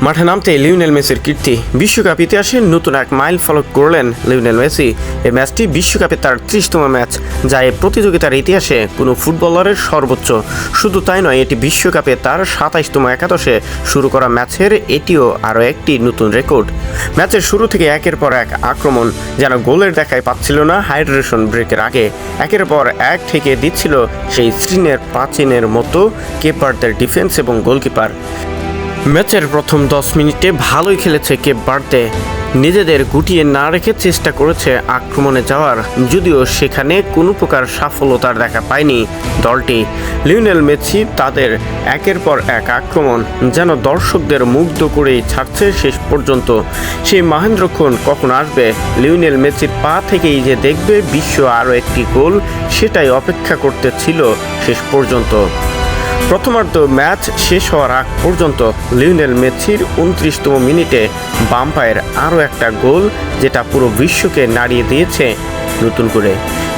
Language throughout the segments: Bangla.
মাঠে নামতে লিওনেল মেসির কীর্তি। বিশ্বকাপ ইতিহাসে নতুন এক মাইল ফলক করলেন লিওনেল মেসি। এই ম্যাচটি বিশ্বকাপে তার 30তম ম্যাচ, যা এই প্রতিযোগিতার ইতিহাসে কোনো ফুটবলারের সর্বোচ্চ। শুধু তাই নয়, এটি বিশ্বকাপে তার 27তম একাদশে শুরু করা ম্যাচের এটিও আরও একটি নতুন রেকর্ড। ম্যাচের শুরু থেকে একের পর এক আক্রমণ, যেন গোলের দেখাই পাচ্ছিল না হাইড্রেশন ব্রেকের আগে। একের পর এক থেকে দিচ্ছিল সেই চীনের প্রাচীনের মতো কেপ ভার্দের ডিফেন্স এবং গোলকিপার। ম্যাচের প্রথম 10 মিনিটে ভালোই খেলেছে কেপ ভার্দে, নিজেদের গুটিয়ে না রেখে চেষ্টা করেছে আক্রমণে যাওয়ার, যদিও সেখানে কোনো প্রকার সাফল্যতার দেখা পায়নি দলটি। লিওনেল মেসি তাদের একের পর এক আক্রমণ যেন দর্শকদের মুগ্ধ করেই ছাড়ছে শেষ পর্যন্ত। সেই মহেন্দ্রক্ষণ কখন আসবে? লিওনেল মেসির পা থেকেই যে দেখবে বিশ্ব আরও একটি গোল, সেটাই অপেক্ষা করতে ছিল শেষ পর্যন্ত। প্রথমার্ধ ম্যাচ শেষ হওয়ার আগ পর্যন্ত লিওনেল মেসির 29তম মিনিটে বাম পায়ের আরও একটা গোল, যেটা পুরো বিশ্বকে নাড়িয়ে দিয়েছে নতুন করে।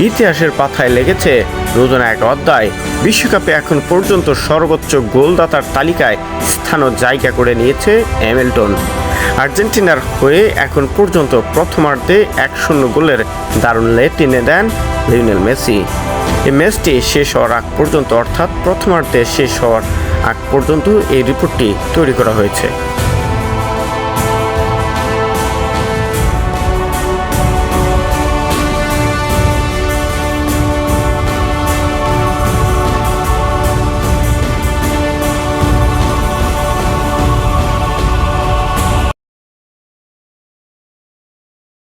ইতিহাসের পাতায় লেগেছে নতুন এক অধ্যায়। বিশ্বকাপে এখন পর্যন্ত সর্বোচ্চ গোলদাতার তালিকায় স্থানও জায়গা করে নিয়েছে হ্যামিল্টন। আর্জেন্টিনার হয়ে এখন পর্যন্ত প্রথমার্ধে 1-0 গোলের দারুণ লেট টেনে দেন লিওনেল মেসি। এই ম্যাচটি শেষ হওয়ার আগ পর্যন্ত, অর্থাৎ প্রথমার্ধে শেষ হওয়ার আগ পর্যন্ত এই রিপোর্টটি তৈরি করা হয়েছে।